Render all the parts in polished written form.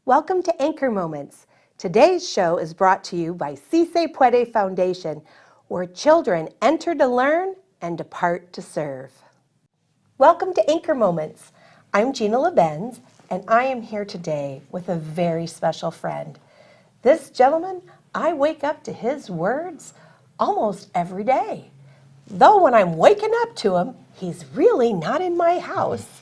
Welcome to Anchor Moments. Today's show is brought to you by Si Se Puede Foundation, where children enter to learn and depart to serve. Welcome to Anchor Moments. I'm Gina LeBenz, and I am here today with a very special friend. This gentleman, I wake up to his words almost every day. Though when I'm waking up to him, he's really not in my house.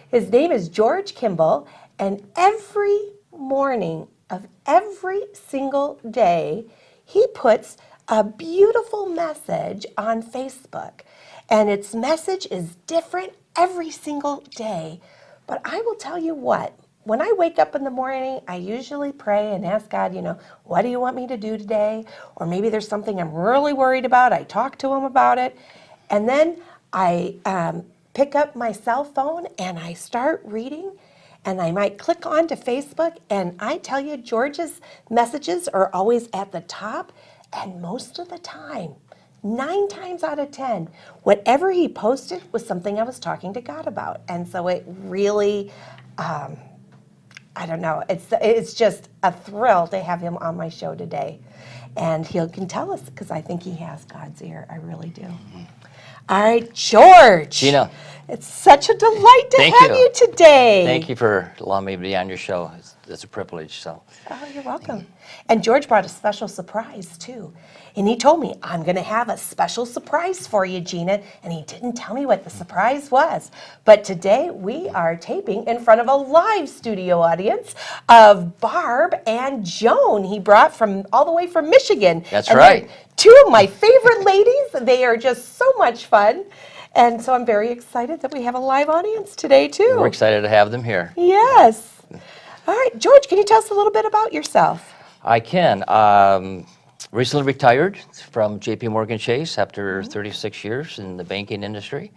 His name is George Kimble, and every morning of every single day, he puts a beautiful message on Facebook. And its message is different every single day. But I will tell you what, when I wake up in the morning, I usually pray and ask God, what do you want me to do today? Or maybe there's something I'm really worried about. I talk to him about it. And then I pick up my cell phone and I start reading. And I might click on to Facebook, and I tell you, George's messages are always at the top. And most of the time, 9 times out of 10, whatever he posted was something I was talking to God about. And so it really, I don't know, it's just a thrill to have him on my show today. And he can tell us, because I think he has God's ear. I really do. All right, George. Gina. It's such a delight to have you today. Thank you for allowing me to be on your show. It's a privilege. So. Oh, you're welcome. And George brought a special surprise, too. And he told me, I'm going to have a special surprise for you, Gina. And he didn't tell me what the surprise was. But today we are taping in front of a live studio audience of Barb and Joan. He brought all the way from Michigan. That's right. 2 of my favorite ladies. They are just so much fun. And so I'm very excited that we have a live audience today, too. We're excited to have them here. Yes. All right, George, can you tell us a little bit about yourself? I can. Recently retired from J.P. Morgan Chase after 36 years in the banking industry,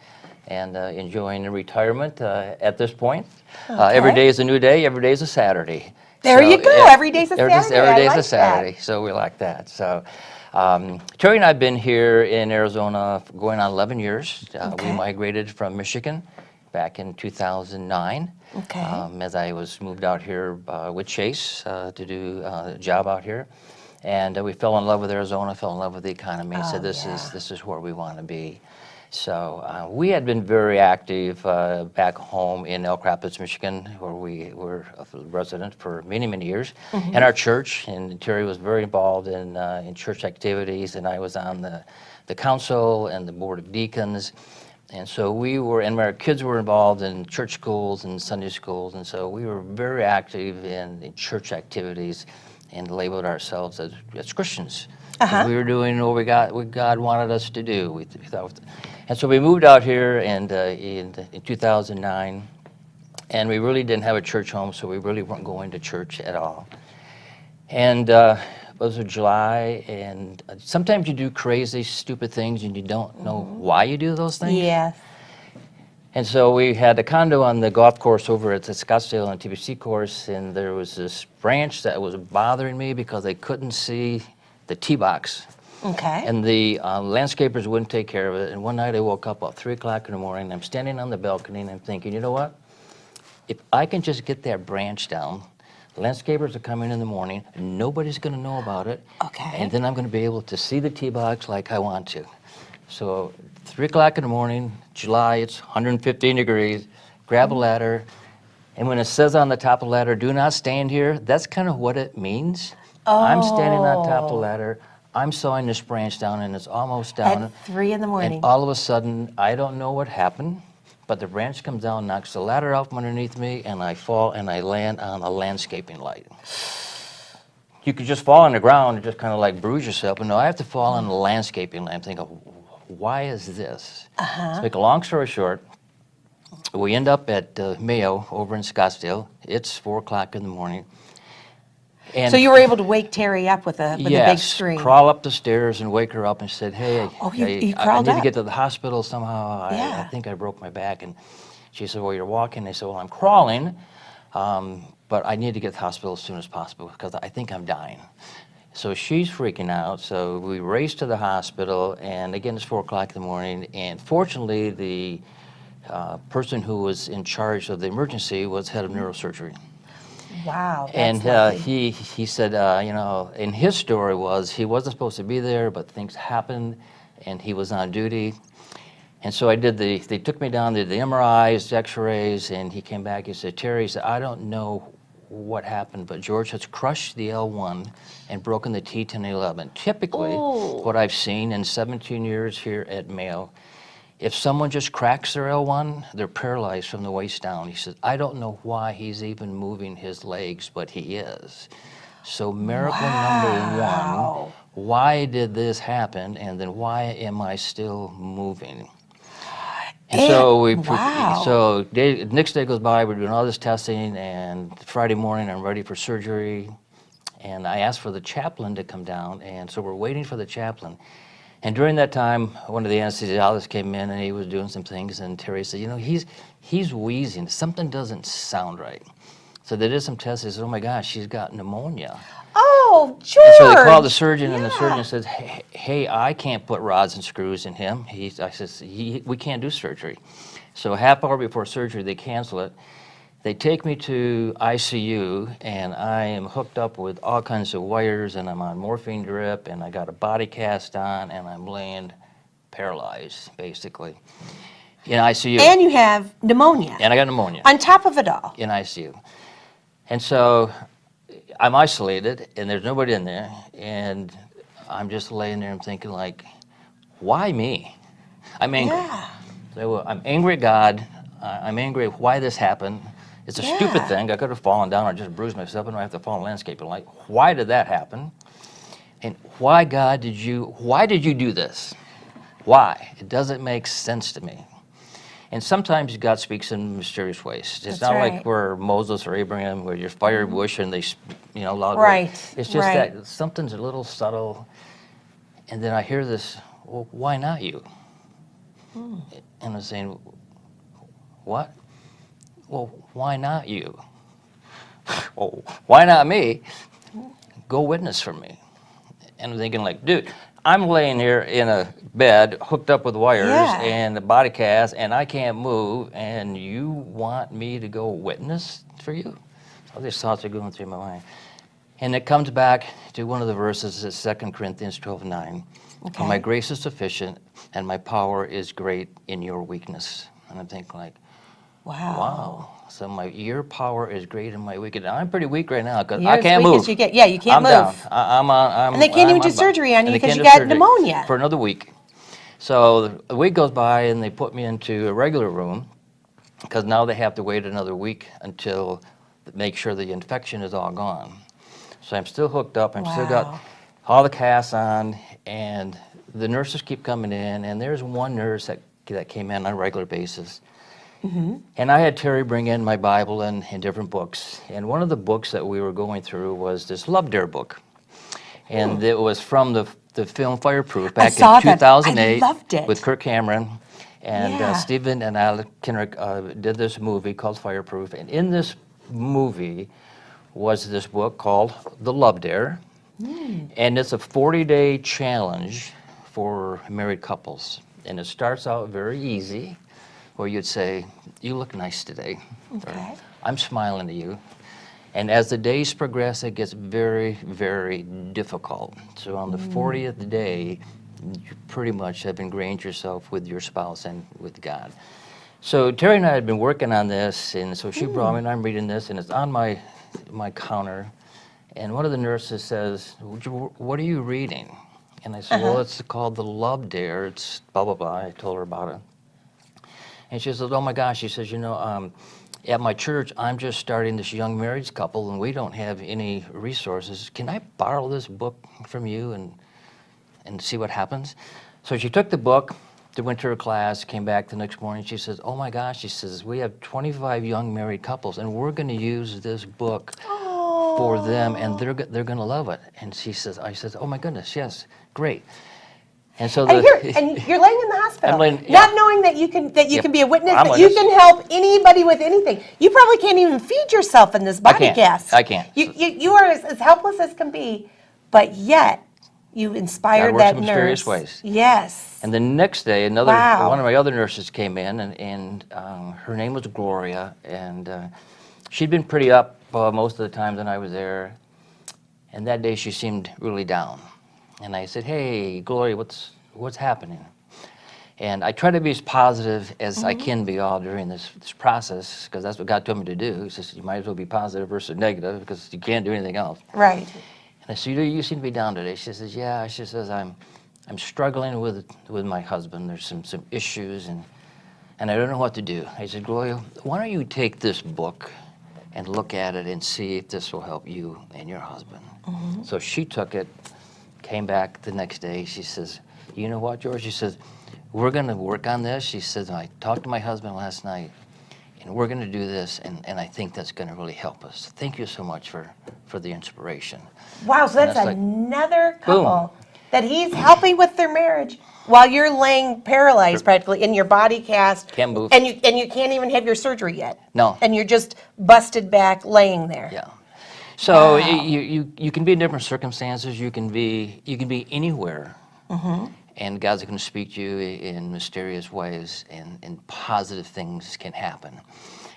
and enjoying the retirement at this point. Okay. Every day is a new day. Every day is a Saturday. There you go. Every day's a Saturday. Every day's I like a Saturday. that. So we like that. So. Terry and I have been here in Arizona for going on 11 years. Okay. We migrated from Michigan back in 2009. Okay. As I was moved out here with Chase to do a job out here. And we fell in love with Arizona, fell in love with the economy, said this is where we want to be. So we had been very active back home in Elk Rapids, Michigan, where we were a resident for many, many years. Mm-hmm. And our church, and Terry was very involved in church activities, and I was on the council and the board of deacons. And so and our kids were involved in church schools and Sunday schools, and so we were very active in church activities and labeled ourselves as Christians. Uh-huh. We were doing what God wanted us to do. And so we moved out here in 2009, and we really didn't have a church home, so we really weren't going to church at all. And it was July, and sometimes you do crazy, stupid things, and you don't know why you do those things. Yes. And so we had a condo on the golf course over at the Scottsdale and TBC course, and there was this branch that was bothering me because I couldn't see the tee box. Okay. And the landscapers wouldn't take care of it. And one night I woke up about 3 o'clock in the morning, and I'm standing on the balcony, and I'm thinking, you know what? If I can just get that branch down, the landscapers are coming in the morning, and nobody's going to know about it. Okay. And then I'm going to be able to see the tee box like I want to. So 3 o'clock in the morning, July, it's 115 degrees, grab a ladder, and when it says on the top of the ladder, do not stand here, that's kind of what it means. Oh. I'm standing on top of the ladder, I'm sawing this branch down, and it's almost down. At 3 in the morning. And all of a sudden, I don't know what happened, but the branch comes down, knocks the ladder out from underneath me, and I fall and I land on a landscaping light. You could just fall on the ground and just kind of like bruise yourself, but no, I have to fall on the landscaping light. I'm thinking, why is this? To make a long story short, we end up at Mayo over in Scottsdale. It's 4 o'clock in the morning. And so you were able to wake Terry up with a big scream. Crawl up the stairs and wake her up and said, hey, you I crawled need up. to get to the hospital somehow. Yeah. I think I broke my back. And she said, well, you're walking. I said, well, I'm crawling, but I need to get to the hospital as soon as possible because I think I'm dying. So she's freaking out. So we race to the hospital, and again, it's 4 o'clock in the morning. And fortunately, the person who was in charge of the emergency was head of neurosurgery. Wow, that's And lovely. he said, you know, and his story was he wasn't supposed to be there, but things happened, and he was on duty. And so I did they took me down, did the MRIs, X-rays, and he came back, he said, Terry, he said, I don't know what happened, but George has crushed the L1 and broken the T1011. Typically, Oh, what I've seen in 17 years here at Mayo, if someone just cracks their L1, they're paralyzed from the waist down. He said, I don't know why he's even moving his legs, but he is. So miracle number one, wow. why did this happen? And then why am I still moving? And And, so wow. next day goes by, we're doing all this testing, and Friday morning I'm ready for surgery. And I asked for the chaplain to come down, and so we're waiting for the chaplain. And during that time, one of the anesthesiologists came in, and he was doing some things, and Terry said, you know, he's wheezing. Something doesn't sound right. So they did some tests. They said, oh my gosh, she's got pneumonia. Oh, And so they called the George. surgeon, and the surgeon Yeah. says, hey, I can't put rods and screws in him. I says, we can't do surgery. So a half hour before surgery, they cancel it. They take me to ICU, and I am hooked up with all kinds of wires, and I'm on morphine drip, and I got a body cast on, and I'm laying paralyzed, basically, in ICU. And you have pneumonia And I got pneumonia on top of it all. in ICU. And so I'm isolated, and there's nobody in there, and I'm just laying there and thinking, like, why me? I'm angry. Yeah. So I'm angry at God. I'm angry at why this happened. It's a stupid Yeah. thing. I could have fallen down or just bruised myself, and I have to fall in landscaping. Like, why did that happen? And why, God, why did you do this? Why? It doesn't make sense to me. And sometimes God speaks in mysterious ways. It's That's not right. like we're Moses or Abraham, where you're fire bush and they, loud. Right, It's just right. that something's a little subtle. And then I hear this, well, why not you? And I'm saying, what? Well, why not you? Well, why not me? Go witness for me. And I'm thinking, like, dude, I'm laying here in a bed hooked up with wires Yeah. and a body cast, and I can't move, and you want me to go witness for you? All these thoughts are going through my mind. And it comes back to one of the verses, it's 2 Corinthians 12:9. Okay. My grace is sufficient, and my power is great in your weakness. And I'm thinking, like, wow. So your power is great in my weakness. I'm pretty weak right now because You're I as can't weak move. as you get. Yeah, you can't I'm move. down. I'm And they can't even do I'm surgery on you and they because can't you do got surgery pneumonia. for another week. So a week goes by, and they put me into a regular room because now they have to wait another week until make sure the infection is all gone. So I'm still hooked up. I'm still got Wow. all the casts on, and the nurses keep coming in. And there's one nurse that came in on a regular basis. And I had Terry bring in my Bible and different books. And one of the books that we were going through was this Love Dare book. And it was from the film Fireproof back saw in that. 2008 I loved it. with Kirk Cameron. And Yeah. Stephen and Alec Kinnear did this movie called Fireproof. And in this movie was this book called The Love Dare. And it's a 40-day challenge for married couples. And it starts out very easy, where you'd say, you look nice today. Or, Okay. I'm smiling at you. And as the days progress, it gets very, very difficult. So on the 40th day, you pretty much have ingrained yourself with your spouse and with God. So Terry and I had been working on this, and so she brought me, and I'm reading this, and it's on my counter. And one of the nurses says, what are you reading? And I said, well, it's called The Love Dare. It's blah, blah, blah. I told her about it. And she says, oh my gosh, she says, at my church, I'm just starting this young married couple, and we don't have any resources. Can I borrow this book from you and see what happens? So she took the book, went to her class, came back the next morning. She says, oh my gosh, she says, we have 25 young married couples, and we're going to use this book for them, and they're going to love it. And I says, oh my goodness, yes, great. And so And you're laying in the hospital, I'm laying- not yeah. knowing that you can be a witness, I'm that you witness. can help anybody with anything. You probably can't even feed yourself in this body can't. cast. I can't. You are as helpless as can be, but yet you inspired God works that in mysterious nurse. ways. Yes. And the next day, Wow. one of my other nurses came in, and her name was Gloria, and she'd been pretty up most of the time that I was there, and that day she seemed really down. And I said, "Hey, Gloria, what's happening?" And I try to be as positive as I can be all during this process, because that's what God told me to do. He says, you might as well be positive versus negative, because you can't do anything else. Right. And I said, you seem to be down today. She says, yeah. She says, I'm struggling with my husband. There's some issues, and I don't know what to do. I said, Gloria, why don't you take this book and look at it and see if this will help you and your husband. So she took it, came back the next day. She says, you know what, George? She says, we're going to work on this. She says, I talked to my husband last night, and we're going to do this, and I think that's going to really help us. Thank you so much for the inspiration. Wow, so that's like, another couple boom. that he's helping with their marriage while you're laying paralyzed practically in your body cast. Can't move. And you can't even have your surgery yet. No. And you're just busted back laying there. Yeah. So Wow. you can be in different circumstances. You can be anywhere. And God's going to speak to you in mysterious ways, and positive things can happen.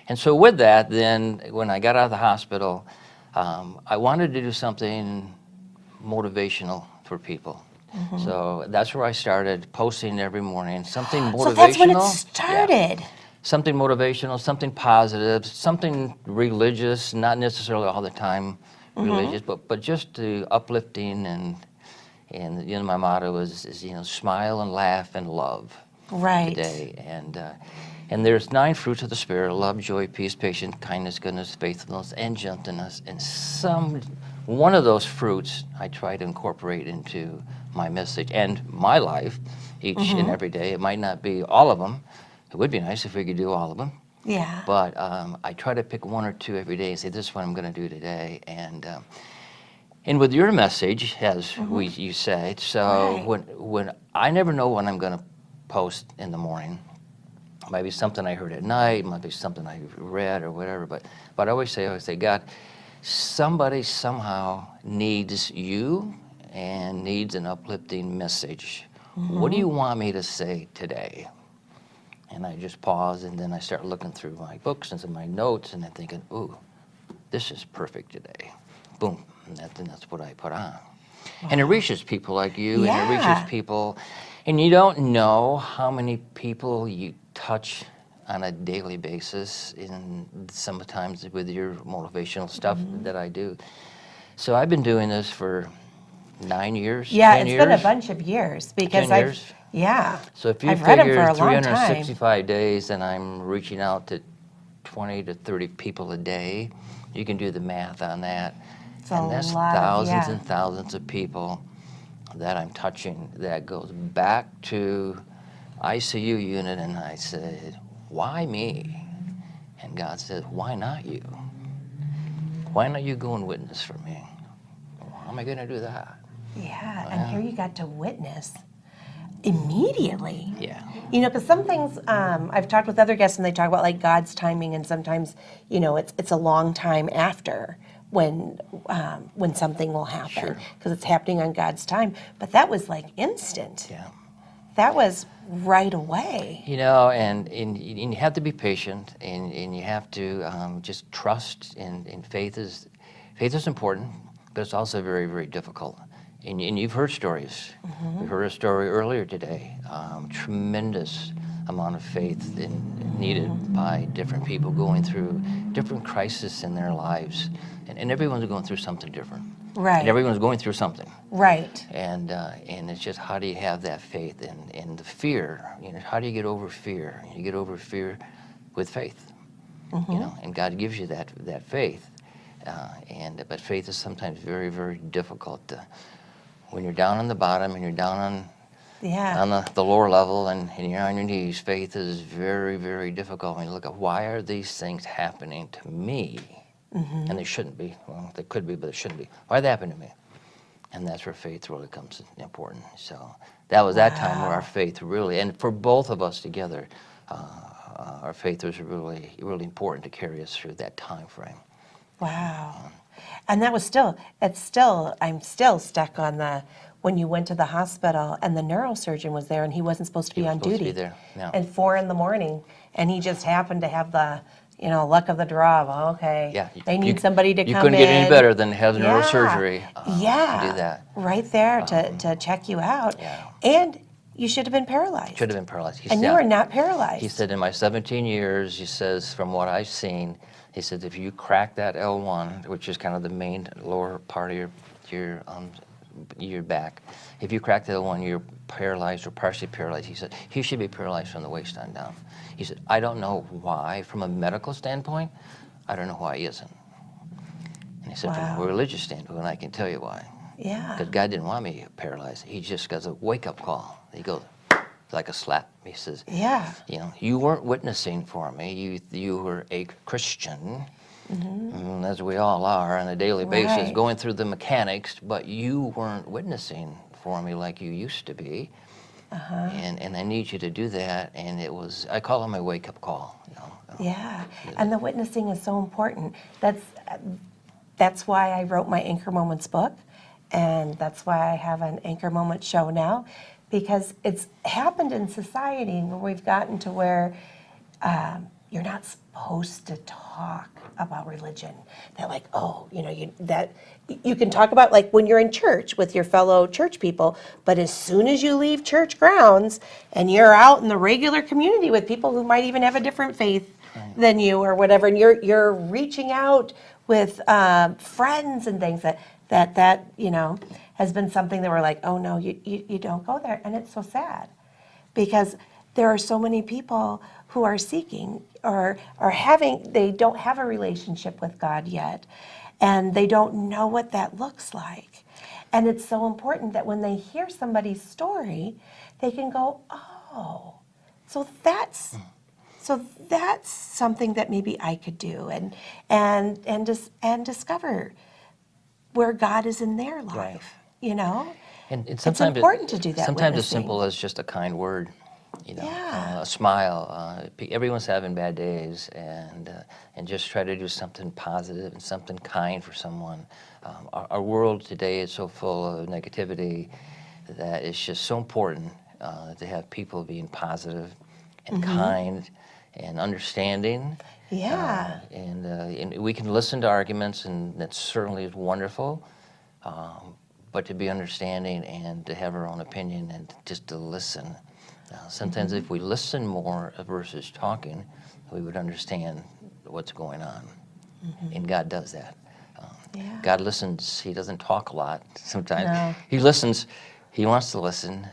And so with that, then when I got out of the hospital, I wanted to do something motivational for people. So that's where I started posting every morning, something motivational. So that's when it Yeah. started. Something motivational, something positive, something religious, not necessarily all the time religious, but just to uplifting, and my motto is smile and laugh and love Right. today. And there's 9 fruits of the Spirit: love, joy, peace, patience, kindness, goodness, faithfulness, and gentleness. And one of those fruits I try to incorporate into my message and my life each and every day. It might not be all of them. It would be nice if we could do all of them. Yeah. But I try to pick 1 or 2 every day and say, this is what I'm going to do today. And with your message, as you say, so Right. when I never know when I'm going to post in the morning. It might be something I heard at night, it might be something I read or whatever, but I always say, God, somebody somehow needs you and needs an uplifting message. What do you want me to say today? And I just pause, and then I start looking through my books and some of my notes, and I'm thinking, ooh, this is perfect today. Boom, and that's what I put on. And it reaches people like you, and it Yeah. reaches people, and you don't know how many people you touch on a daily basis, and sometimes with your motivational stuff that I do. So I've been doing this for 9 years, Yeah, 10 it's years. been a bunch of years because 10 years. yeah. So if you I've read 'em figure for a long time. 365 days, and I'm reaching out to 20 to 30 people a day, you can do the math on that. It's And a that's lot of- thousands yeah. and thousands of people that I'm touching. That goes back to ICU unit, and I said, why me? And God said, why not you? Why not you go and witness for me? Well, how am I going to do that? Yeah, and here you got to witness immediately. Yeah. Because some things I've talked with other guests, and they talk about like God's timing, and sometimes it's a long time after when something will happen Sure. because it's happening on God's time. But that was like instant. Yeah. That was right away. And you have to be patient, and you have to just trust, and faith is important, but it's also very, very difficult. And you've heard stories. We heard a story earlier today. Tremendous amount of faith needed by different people going through different crises in their lives, and everyone's going through something different. Right. And everyone's going through something. Right. And it's just, how do you have that faith and the fear? How do you get over fear? You get over fear with faith. And God gives you that faith. But faith is sometimes very, very difficult. When you're down on the bottom and you're down on the lower level, and you're on your knees, faith is very, very difficult. When you look at, why are these things happening to me? And they shouldn't be. Well, they could be, but they shouldn't be. Why did they happen to me? And that's where faith really comes important. So that was that time where our faith really, and for both of us together, our faith was really, really important to carry us through that time frame. Wow. And that was I'm still stuck on when you went to the hospital and the neurosurgeon was there, and he wasn't supposed to be on supposed to duty. be there, yeah. And 4 a.m, and he just happened to have the luck of the draw. Well, okay, Yeah, they need somebody to come in. You couldn't get any better than having neurosurgery Yeah, to do that. right there to check you out. Yeah. And you should have been paralyzed. Should have been paralyzed. And you are not paralyzed. He said, in my 17 years, he says, from what I've seen, he said, if you crack that L1, which is kind of the main lower part of your back, if you crack the L1, you're paralyzed or partially paralyzed. He said, he should be paralyzed from the waist on down. He said, I don't know why, from a medical standpoint, I don't know why he isn't. And he said, from a religious standpoint, I can tell you why. Yeah. Because God didn't want me paralyzed. He just got a wake-up call. He goes, like a slap. He says, yeah, you weren't witnessing for me. You were a Christian, as we all are on a daily basis, going through the mechanics, but you weren't witnessing for me like you used to be. And I need you to do that. And it was, I call it my wake-up call. Yeah, and the witnessing is so important. That's why I wrote my Anchor Moments book, and that's why I have an Anchor Moment show now, because it's happened in society where we've gotten to where you're not supposed to talk about religion. That like, you can talk about like when you're in church with your fellow church people, but as soon as you leave church grounds and you're out in the regular community with people who might even have a different faith than you or whatever, and you're reaching out with friends and things that has been something that we're like, oh no, you don't go there. And it's so sad because there are so many people who are seeking or they don't have a relationship with God yet, and they don't know what that looks like. And it's so important that when they hear somebody's story, they can go, oh, so that's something that maybe I could do and discover where God is in their life, And sometimes it's important to do that. Sometimes as witnessing. simple as just a kind word, Yeah. a smile. Everyone's having bad days, and just try to do something positive and something kind for someone. Our world today is so full of negativity that it's just so important to have people being positive and kind and understanding. Yeah. And we can listen to arguments, and that certainly is wonderful. But to be understanding and to have our own opinion and just to listen. Sometimes if we listen more versus talking, we would understand what's going on. And God does that. God listens. He doesn't talk a lot sometimes. No. He listens. He wants to listen,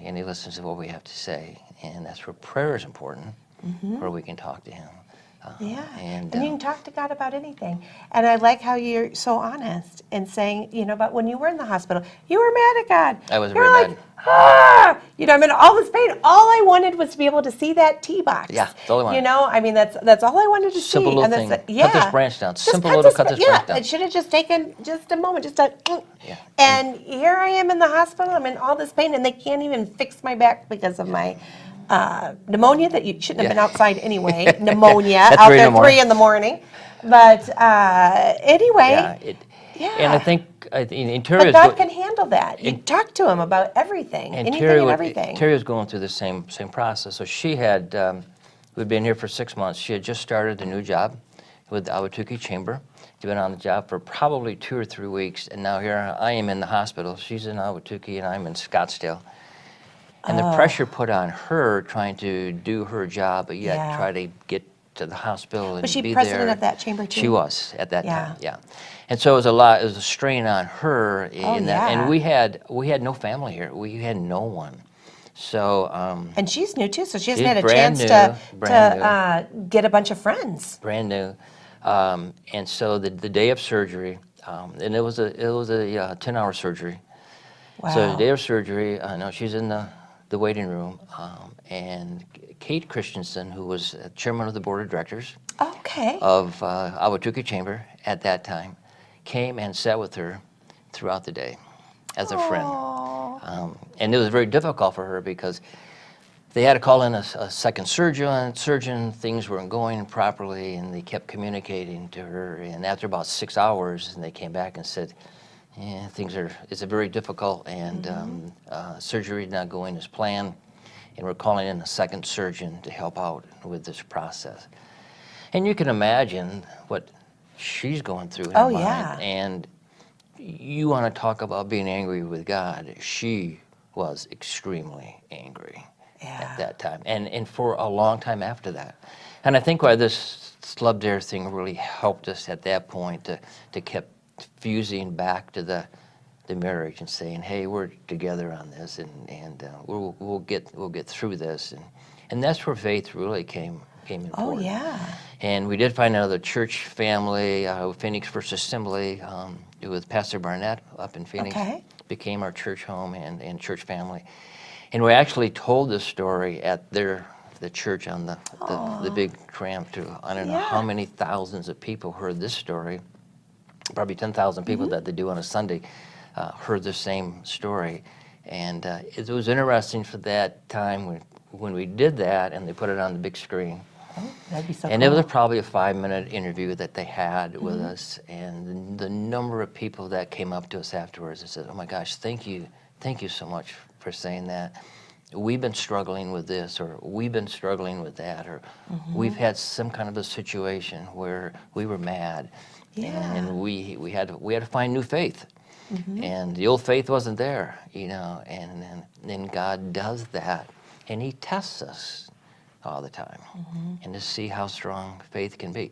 and he listens to what we have to say. And that's where prayer is important, where we can talk to him. And you can talk to God about anything. And I like how you're so honest in saying, about when you were in the hospital, you were mad at God. I was You're very like, mad. I'm in all this pain. All I wanted was to be able to see that tea box. Yeah, that's all I wanted. That's all I wanted to Simple see. little And thing. Cut this branch down. Just Simple little cut this branch down. It should have just taken just a moment, And here I am in the hospital. I'm in all this pain, and they can't even fix my back because of my pneumonia that you shouldn't have been outside anyway. Pneumonia out there 3 in the morning. But anyway. And I think in Terry, but God can handle that. You talk to him about everything, anything and everything. Terry was going through the same process. So she had, we'd been here for 6 months. She had just started a new job with the Awatuki Chamber. She'd been on the job for probably 2 or 3 weeks, and now here I am in the hospital. She's in Awatuki, and I'm in Scottsdale. And the pressure put on her trying to do her job, but yet try to get to the hospital and be there. Was she president of that chamber too? She was at that time, And so it was a lot. It was a strain on her in that. And we had no family here. We had no one. So. And she's new too, so she hasn't had a brand chance new, to get a bunch of friends. Brand new, and so the day of surgery, and it was a 10-hour surgery. Wow. So the day of surgery, she's in the waiting room, and Kate Christensen, who was chairman of the board of directors of Awatuki Chamber at that time, came and sat with her throughout the day as a friend. And it was very difficult for her because they had to call in a second surgeon. Things weren't going properly, and they kept communicating to her. And after about 6 hours, and they came back and said, it's very difficult, and surgery not going as planned, and we're calling in a second surgeon to help out with this process. And you can imagine what she's going through in her Oh, mind. yeah. And you want to talk about being angry with God. She was extremely angry at that time, and for a long time after that. And I think why this Slub Dare thing really helped us at that point to keep fusing back to the marriage and saying, hey, we're together on this, and we'll get through this, and that's where faith really came important. Oh, yeah. And we did find another church family, Phoenix First Assembly, with Pastor Barnett up in Phoenix. Okay. Became our church home and church family. And we actually told this story at the church on the big tram to, I don't know how many thousands of people heard this story. Probably 10,000 people that they do on a Sunday heard the same story. And it was interesting for that time when we did that and they put it on the big screen. Oh, that'd be so And cool. it was probably a 5-minute interview that they had with us, and the number of people that came up to us afterwards and said, oh my gosh, thank you so much for saying that. We've been struggling with this, or we've been struggling with that, or we've had some kind of a situation where we were mad, and we had to find new faith. And the old faith wasn't there, and then God does that, and He tests us all the time, and to see how strong faith can be.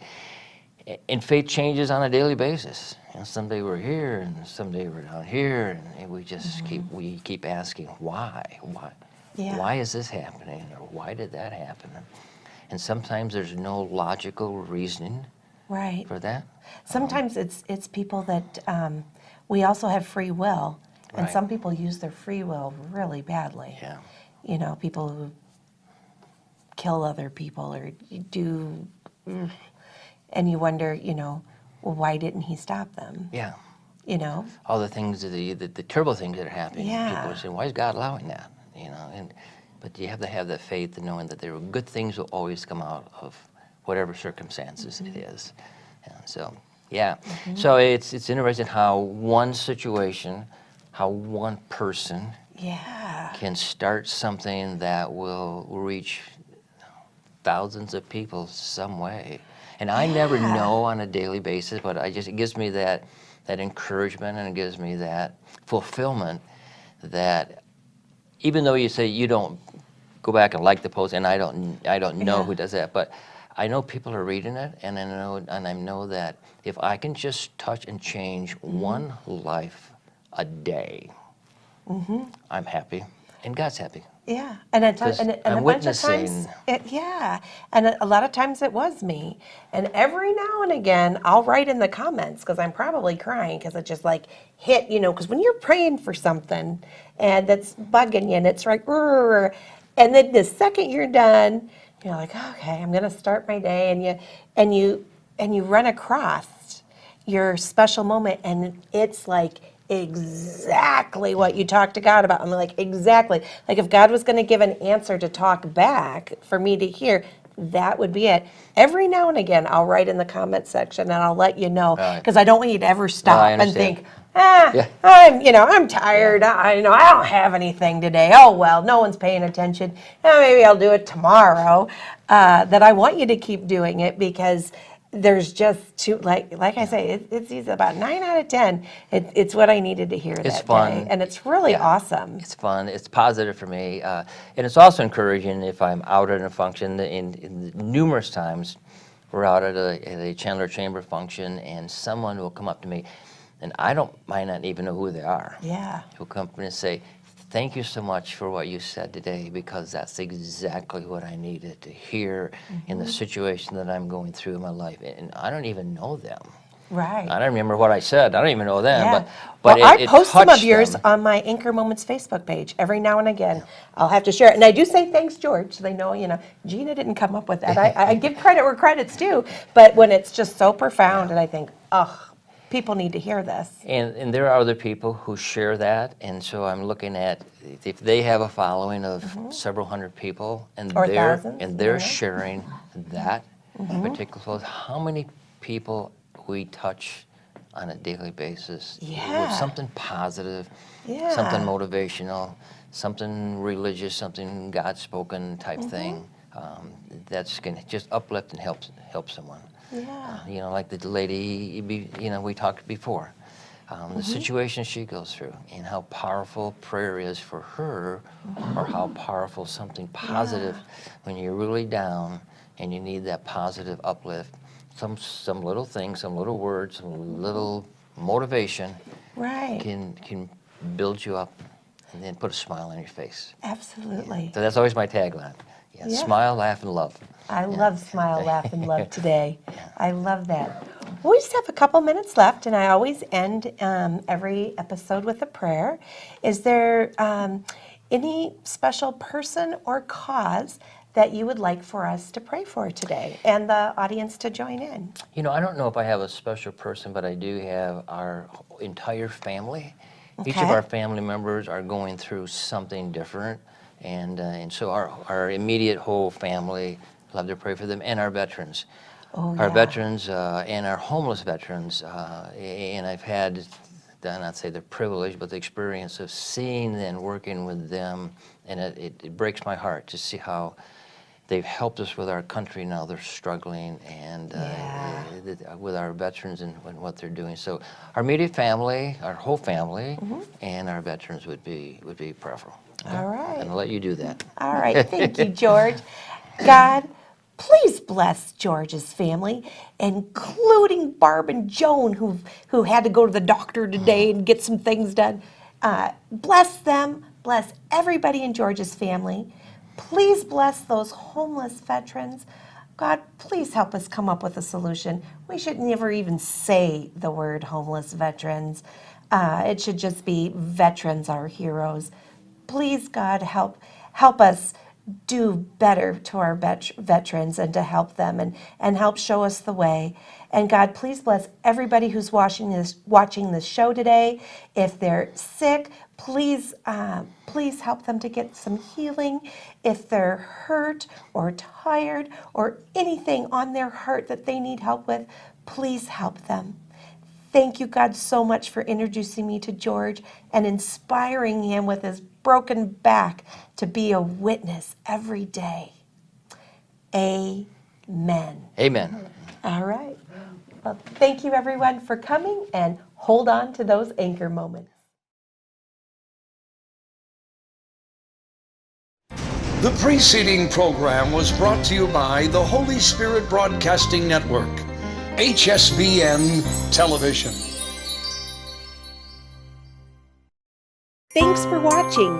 And faith changes on a daily basis. And someday we're here, and someday we're down here, and we just keep asking, why? Why is this happening, or why did that happen? And sometimes there's no logical reasoning for that. Sometimes it's people that we also have free will, and some people use their free will really badly. Yeah. People who kill other people or do, and you wonder, well, why didn't He stop them? Yeah. All the things, the terrible things that are happening. Yeah. People are saying, why is God allowing that? But you have to have that faith in knowing that there are good things will always come out of whatever circumstances it is. And so, yeah. So it's interesting how one situation, how one person can start something that will reach thousands of people some way. And I never know on a daily basis, but it gives me that encouragement, and it gives me that fulfillment that even though you say you don't go back and like the post, and I don't know who does that, but I know people are reading it, and I know that if I can just touch and change one life a day, I'm happy, and God's happy. Yeah, and a bunch of times, and a lot of times it was me. And every now and again, I'll write in the comments because I'm probably crying because it just like hit, because when you're praying for something and that's bugging you and it's like, and then the second you're done, you're like, okay, I'm gonna start my day, and you run across your special moment, and it's like exactly what you talked to God about. I'm like, exactly. Like if God was going to give an answer to talk back for me to hear, that would be it. Every now and again, I'll write in the comment section and I'll let you know, because I don't want you to ever stop and think, I'm tired. I don't have anything today. Oh, well, no one's paying attention. Maybe I'll do it tomorrow. That I want you to keep doing it, because there's just too, like I say, it's about 9 out of 10. It's what I needed to hear that day, and it's really awesome. It's fun. It's positive for me, and it's also encouraging if I'm out at a function. In numerous times, we're out at a Chandler Chamber function, and someone will come up to me, and might not even know who they are. Yeah. Who'll come up and say, thank you so much for what you said today, because that's exactly what I needed to hear in the situation that I'm going through in my life. And I don't even know them. Right. I don't remember what I said. I don't even know them. Yeah. But I post some of yours them. on my Anchor Moments Facebook page every now and again. I'll have to share it. And I do say thanks, George, so they know, Gina didn't come up with that. I give credit where credit's due. But when it's just so profound, and I think, people need to hear this. And there are other people who share that, and so I'm looking at if they have a following of several hundred people, and they're sharing that particular post, how many people we touch on a daily basis with something positive, something motivational, something religious, something God-spoken type thing. that's going to just uplift and help someone. Yeah. You know, like the lady, we talked before. The situation she goes through and how powerful prayer is for her, or how powerful something positive when you're really down and you need that positive uplift. Some little thing, some little words, some little motivation Right. can build you up and then put a smile on your face. Absolutely. So that's always my tagline. Yeah, Yeah. Smile, laugh, and love. I love Smile, Laugh, and Love today. I love that. We just have a couple minutes left, and I always end every episode with a prayer. Is there any special person or cause that you would like for us to pray for today and the audience to join in? You know, I don't know if I have a special person, but I do have our entire family. Each of Okay. our family members are going through something different, and so our immediate whole family, love to pray for them, and our veterans. Oh, Our yeah. veterans and our homeless veterans, and I've had, not say the privilege, but the experience of seeing and working with them, and it breaks my heart to see how they've helped us with our country. Now they're struggling, and with our veterans and what they're doing. So our immediate family, our whole family, and our veterans would be preferable. Okay? All right. And I'll let you do that. All right. Thank you, George. God, please bless George's family, including Barb and Joan, who had to go to the doctor today and get some things done. Bless them. Bless everybody in George's family. Please bless those homeless veterans. God, please help us come up with a solution. We should never even say the word homeless veterans. It should just be veterans are heroes. Please, God, help us do better to our veterans and to help them and help show us the way. And God, please bless everybody who's watching this show today. If they're sick, please help them to get some healing. If they're hurt or tired or anything on their heart that they need help with, please help them. Thank you, God, so much for introducing me to George and inspiring him with his broken back to be a witness every day. Amen. Amen. All right. Well, thank you, everyone, for coming, and hold on to those anchor moments. The preceding program was brought to you by the Holy Spirit Broadcasting Network, HSBN Television. Thanks for watching.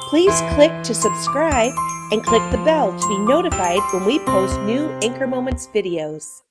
Please click to subscribe and click the bell to be notified when we post new Anchor Moments videos.